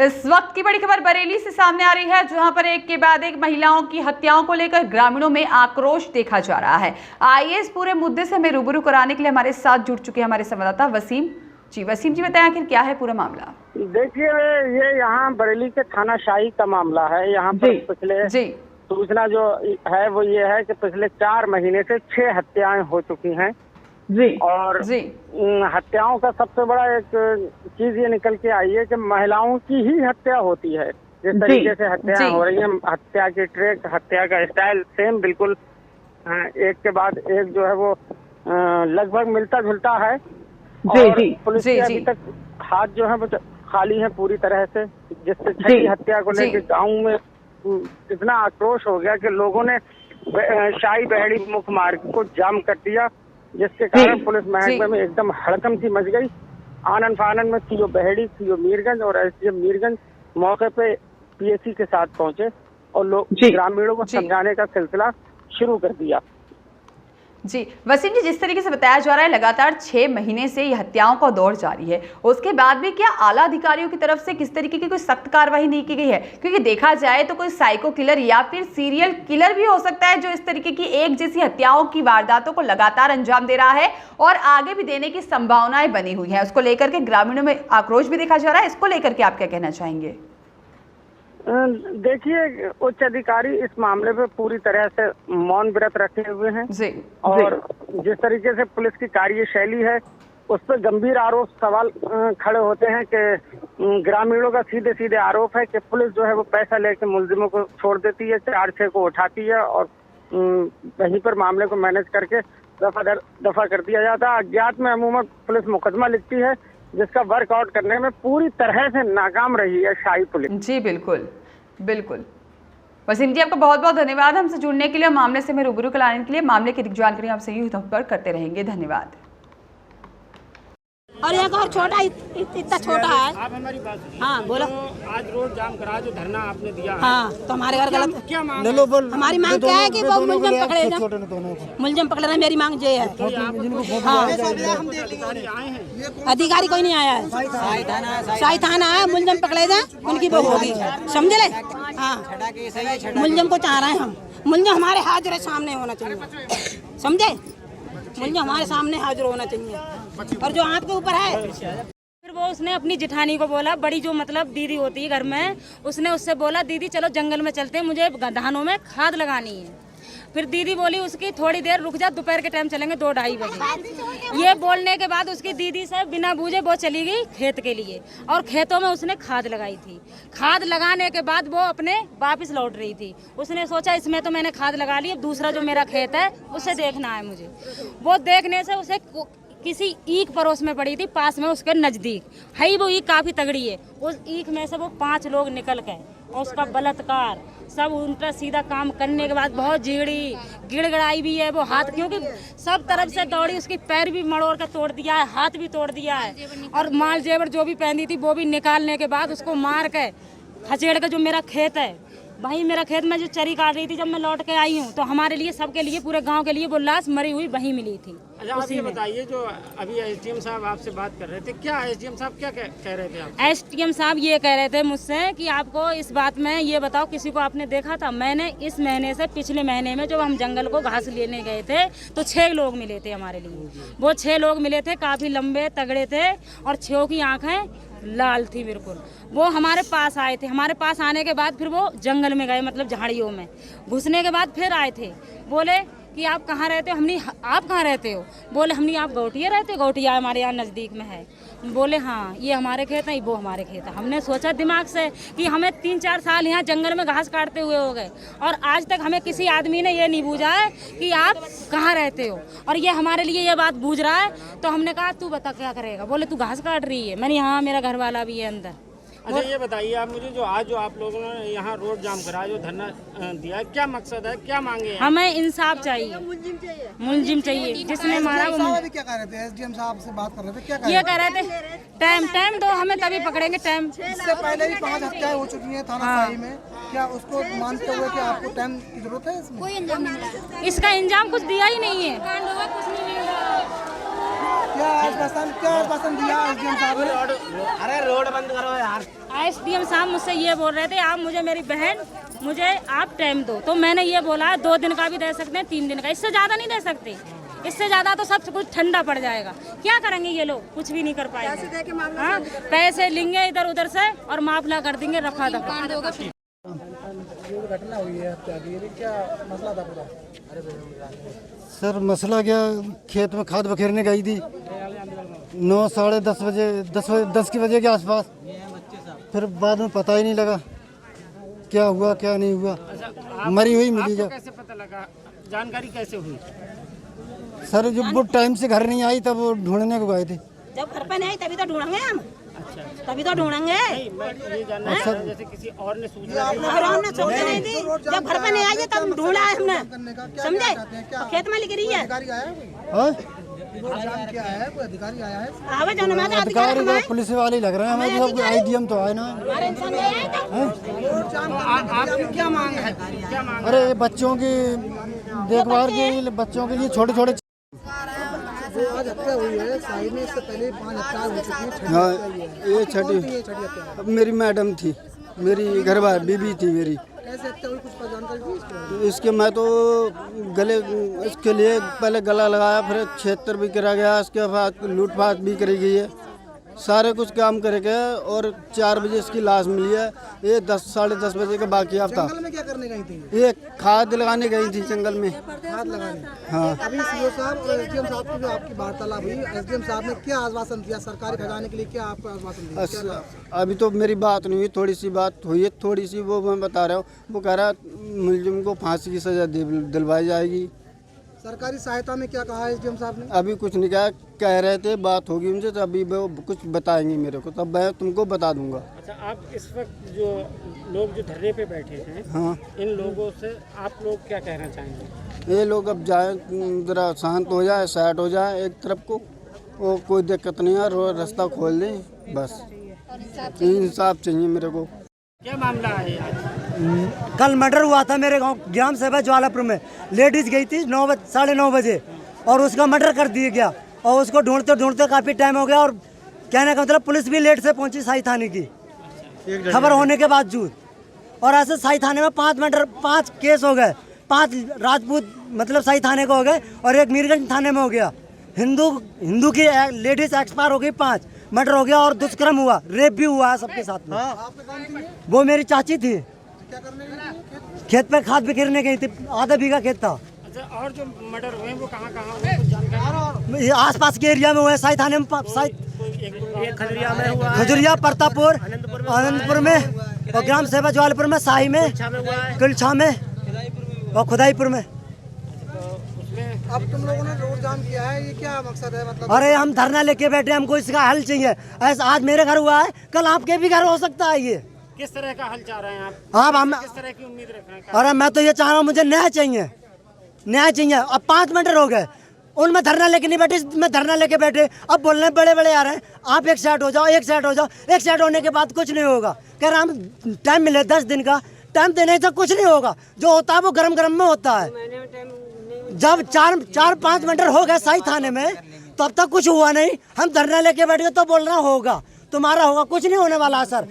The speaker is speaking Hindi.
इस वक्त की बड़ी खबर बरेली से सामने आ रही है, जहां पर एक के बाद एक महिलाओं की हत्याओं को लेकर ग्रामीणों में आक्रोश देखा जा रहा है। आइए इस पूरे मुद्दे से हमें रूबरू कराने के लिए हमारे साथ जुड़ चुके हैं हमारे संवाददाता वसीम जी बताएं आखिर क्या है पूरा मामला। देखिए, ये यहाँ बरेली के थाना शाही का मामला है। यहाँ पर पिछले सूचना जो है वो ये है कि पिछले 4 महीने से 6 हत्याएं हो चुकी हैं और हत्याओं का सबसे बड़ा एक चीज ये निकल के आई है कि महिलाओं की ही हत्या होती है। जिस तरीके से हत्याएं हो रही हैं, हत्या की ट्रैक, हत्या का स्टाइल सेम बिल्कुल एक के बाद एक जो है वो लगभग मिलता जुलता है। पुलिस के अभी तक हाथ जो है वो खाली है पूरी तरह से, जिससे छठी हत्या को लेकर गाँव में इतना आक्रोश हो गया कि लोगों ने शाही बहेड़ी मुख्य मार्ग को जाम कर दिया, जिसके कारण पुलिस महकमे में एकदम हड़कम सी मच गई। आनन फानन में सीओ बहेड़ी, सीओ मीरगंज और एसडीएम मीरगंज मौके पे पीएसी के साथ पहुंचे और लोग ग्रामीणों को समझाने का सिलसिला शुरू कर दिया। जी वसीम जी, जिस तरीके से बताया जा रहा है लगातार 6 महीने से ये हत्याओं का दौर जारी है, उसके बाद भी क्या आला अधिकारियों की तरफ से किस तरीके की कोई सख्त कार्रवाई नहीं की गई है? क्योंकि देखा जाए तो कोई साइको किलर या फिर सीरियल किलर भी हो सकता है जो इस तरीके की एक जैसी हत्याओं की वारदातों को लगातार अंजाम दे रहा है और आगे भी देने की संभावनाएं बनी हुई है। उसको लेकर के ग्रामीणों में आक्रोश भी देखा जा रहा है। इसको लेकर के आप क्या कहना चाहेंगे? देखिए, उच्च अधिकारी इस मामले पे पूरी तरह से मौन व्रत रखे हुए हैं और जिस तरीके से पुलिस की कार्यशैली है उस पर गंभीर आरोप सवाल खड़े होते हैं कि ग्रामीणों का सीधे सीधे आरोप है कि पुलिस जो है वो पैसा लेके मुलजिमों को छोड़ देती है, 4-6 को उठाती है और वहीं पर मामले को मैनेज करके दफा कर दिया जाता है। अज्ञात में अमूमन पुलिस मुकदमा लिखती है, जिसका वर्कआउट करने में पूरी तरह से नाकाम रही है शाही पुलिस। जी बिल्कुल वसीम जी, आपका बहुत बहुत धन्यवाद हमसे जुड़ने के लिए, मामले से हमें रूबरू कराने के लिए। मामले की अधिक जानकारी आपसे यूं पर करते रहेंगे। धन्यवाद। और एक और छोटा इतना छोटा है। आप हमारी बात हाँ बोलो। तो आज रोड जाम करा जो धरना आपने दिया हाँ, तो हमारे घर गलत क्या मांग? हमारी मांग क्या है कि वो मुलजिम पकड़े जाए, मुलजिम पकड़े जाए। मेरी मांग ये है। हाँ, अधिकारी कोई नहीं आया है, शाही थाना है, मुलजिम पकड़े जाए, उनकी वो होगी, समझ ले। हाँ, मुलजिम को चाह रहे हैं हम, मुलजिम हमारे हाजिर सामने होना चाहिए, समझे? मुलजिम हमारे सामने हाजिर होना चाहिए और जो आपके ऊपर है। फिर वो उसने अपनी जेठानी को बोला, बड़ी जो मतलब दीदी होती है घर में, उसने उससे बोला दीदी चलो जंगल में चलते हैं, मुझे धानों में खाद लगानी है। फिर दीदी बोली उसकी थोड़ी देर रुक जा, दोपहर के टाइम चलेंगे 2-2:30 बजे। ये बोलने के बाद उसकी दीदी से बिना बूझे वो चली गई खेत के लिए और खेतों में उसने खाद लगाई थी। खाद लगाने के बाद वो अपने वापस लौट रही थी। उसने सोचा इसमें तो मैंने खाद लगा ली, अब दूसरा जो मेरा खेत है उसे देखना है मुझे। वो देखने से उसे किसी ईख पड़ोस में पड़ी थी, पास में उसके नजदीक है, वो ईख काफी तगड़ी है। उस ईख में से वो 5 लोग निकल गए और उसका बलात्कार सब उल्टा सीधा काम करने के बाद बहुत गिड़गड़ाई भी है वो हाथ, क्योंकि सब तरफ से दौड़ी, उसकी पैर भी मड़ोड़ कर तोड़ दिया है, हाथ भी तोड़ दिया है और माल जेवर जो भी पहनी थी वो भी निकालने के बाद उसको मार के खचेड़ के जो मेरा खेत है, वहीं मेरा खेत में जो चरी काट रही थी, जब मैं लौट के आई हूँ तो हमारे लिए, सबके लिए, पूरे गांव के लिए वो लाश मरी हुई वहीं मिली थी। अच्छा, आप ये बताइए, जो अभी एसडीएम साहब आपसे बात कर रहे थे, क्या एसडीएम साहब क्या कह रहे थे आप? एसडीएम साहब ये कह रहे थे मुझसे कि आपको इस बात में ये बताओ किसी को आपने देखा था? मैंने इस महीने से पिछले महीने में जब हम जंगल को घास लेने गए थे तो 6 लोग मिले थे हमारे लिए। वो 6 लोग मिले थे, काफी लंबे तगड़े थे और 6 की आंखें लाल थी बिल्कुल। वो हमारे पास आए थे, हमारे पास आने के बाद फिर वो जंगल में गए, मतलब झाड़ियों में घुसने के बाद फिर आए थे। बोले कि आप कहाँ रहते हो? हमने आप कहाँ रहते हो? बोले हमने आप गौटिया रहते हो? गौटिया हमारे यहाँ नज़दीक में है। बोले हाँ, ये हमारे खेत है, वो हमारे खेत है। हमने सोचा दिमाग से कि हमें 3-4 साल यहाँ जंगल में घास काटते हुए हो गए और आज तक हमें किसी आदमी ने ये नहीं बूझा है कि आप कहाँ रहते हो, और ये हमारे लिए ये बात बूझ रहा है। तो हमने कहा तू बता क्या करेगा? बोले तू घास काट रही है। मैंने हाँ, मेरा घर वाला भी है अंदर। अच्छा, ये बताइए आप मुझे, जो आज जो आप लोगों ने यहाँ रोड जाम करा, जो धरना दिया है, क्या मकसद है, क्या मांगे हैं? हमें इंसाफ चाहिए, मुलजिम चाहिए जिसने मारा वो। क्या कह रहे थे? एसडीएम साहब से बात कर रहे थे, क्या ये कह रहे थे टाइम दो हमें, तभी पकड़ेंगे टाइम। इससे पहले भी 5 हत्याएं हो चुकी हैं थाना शाही में, क्या उसको मानते हुए कि आपको टाइम की जरूरत है? इसमें कोई इंजाम नहीं मिला, इसका इंजाम कुछ दिया ही नहीं है। क्या आश्वासन दिया एसडीएम साहब ने? अरे रोड बंद करो यार। एसडीएम साहब मुझसे ये बोल रहे थे, आप मुझे, मेरी बहन, मुझे आप टाइम दो। तो मैंने ये बोला 2 दिन का भी दे सकते हैं, 3 दिन का, इससे ज़्यादा नहीं दे सकते। इससे ज़्यादा तो सब कुछ ठंडा पड़ जाएगा। क्या करेंगे ये लोग? कुछ भी नहीं कर पाएंगे। हाँ, पैसे लेंगे इधर उधर से और माफला कर देंगे, रफा दफा। घटना हुई है हत्या की, क्या मसला था पूरा? सर मसला क्या, खेत में खाद बखेरने गई थी 9 साढ़े 10 बजे 10 की बजे के आसपास। फिर बाद में पता ही नहीं लगा क्या हुआ क्या नहीं हुआ। मरी हुई मिली। जब कैसे पता लगा, जानकारी कैसे हुई? सर जब वो टाइम से घर नहीं आई तब वो ढूंढने को गए थे। जब घर पे नहीं आई तभी तो ढूंढेंगे हम। अच्छा, तभी तो ढूंढेंगे। मैं ये जानना चाह रहा हूं, जैसे किसी और ने सूचना दी। और हमने सोची नहीं थी, जब घर पे नहीं आई है तब ढूंढा है हमने, समझे? खेत में लिख रही है। अधिकारी आया है कोई? हाँ? रोड जाम किया है, कोई अधिकारी आया है? आवे जाने में अधिकार अधिकारी हमारे, तो पुलिस वाले लग रहे हैं हमें, मतलब आईडीएम तो है ना। हमारे इंसान नहीं आए थे। आपकी क्या मांग है? क्या मांग? अरे बच्चों की देखभाल के लिए, बच्चों के लिए छोटे छोटे। जो आज हत्या हुई है साई में, इससे पहले 5 हत्या हो चुकी है। हाँ कौन ये थी ये छठी हत्या? अब मेरी मैडम थी, मेरी घरवाली बीबी थी मेरी। कैसे हत्या हुई, कुछ जानकारी दी इसके बारे में? तो इसके मैं तो गले, इसके लिए पहले गला लगाया, फिर क्षेत्र भी करा गया, इसके बाद लूटपाट भी करी गई है, सारे कुछ काम करे गए। और 4 बजे इसकी लाश मिली है। ये 10 साढ़े 10 बजे का बाकी था। जंगल में क्या करने गई थी? ये खाद लगाने गई थी जंगल में। हाथ लगाने। हाँ अभी सीओ साहब और एसडीएम साहब की जो आपकी वार्तालाप हुई, एसडीएम साहब ने क्या आश्वासन दिया सरकारी खजाने के लिए? क्या आपको आश्वासन दिया? क्या कहा? अभी तो मेरी बात नहीं हुई, थोड़ी सी बात हुई है, थोड़ी सी वो मैं बता रहा हूँ। वो कह रहा मुलजिम को फांसी की सजा दिलवाई जाएगी। सरकारी सहायता में क्या कहा एसडीएम साहब ने? अभी कुछ नहीं कहा, कह रहे थे बात होगी उनसे, तो अभी वो कुछ बताएंगे मेरे को, तब मैं तुमको बता दूंगा। अच्छा, आप इस वक्त जो लोग जो धरने पे बैठे हैं, हाँ इन लोगों से आप लोग क्या कहना चाहेंगे? ये लोग अब जाए, जरा शांत हो जाए, सेट हो जाए एक तरफ को, वो कोई दिक्कत नहीं है, रास्ता खोल दें बस, इंसाफ चाहिए मेरे को। क्या मामला है आज? कल मर्डर हुआ था मेरे गांव ग्राम सभा ज्वालापुर में। लेडीज गई थी 9:30 बजे और उसका मर्डर कर दिया गया। और उसको ढूंढते ढूंढते काफ़ी टाइम हो गया। और कहने का मतलब पुलिस भी लेट से पहुंची साई थाने की खबर होने के बावजूद। और ऐसे साई थाने में 5 केस हो गए। 5 राजपूत मतलब साई थाने को हो गए और 1 मीरगंज थाने में हो गया। हिंदू की लेडीज एक्सपायर हो गई, 5 मर्डर हो गया और दुष्कर्म हुआ, रेप भी हुआ है सबके साथ में। वो मेरी चाची थी, खेत पे खाद बिखेरने गई थी, आधा बीघा खेत था। अच्छा, और जो मर्डर हुए वो कहाँ हुए, कुछ जानकारी? ये आसपास के एरिया में हुए, साई थाने में, खजुरिया, प्रतापपुर, आनंदपुर में, और ग्राम सेवा ज्वालापुर में, साही में, कुलछा में और खुदाईपुर में। अब तुम लोगों ने रोड जाम किया है, ये क्या मकसद है? मतलब अरे हम धरना लेके बैठे, हमको इसका हल चाहिए। ऐसा आज मेरे घर हुआ है, कल आपके भी घर हो सकता है। ये किस तरह का हल चाह रहे हैं आप? हाँ, हम किस तरह की उम्मीद रख रहे हैं? अरे मैं तो ये चाह रहा हूँ, मुझे न्याय चाहिए, न्याय चाहिए। अब 5 मर्डर हो गए, उनमें धरना लेके नहीं बैठे, इसमें धरना लेके बैठे। अब बोल रहे हैं बड़े बड़े आ रहे हैं, आप एक साइड हो जाओ, एक साइड हो जाओ। एक साइड होने के बाद कुछ नहीं होगा। कह रहे हम टाइम मिले 10 दिन का, टाइम देने से कुछ नहीं होगा। जो होता है वो गरम गरम में होता है। जब 4-5 मर्डर हो गए साई थाने में, तब तक कुछ हुआ नहीं। हम धरना लेके बैठ गए तो बोल रहा होगा, तुम्हारा होगा, कुछ नहीं होने वाला है सर।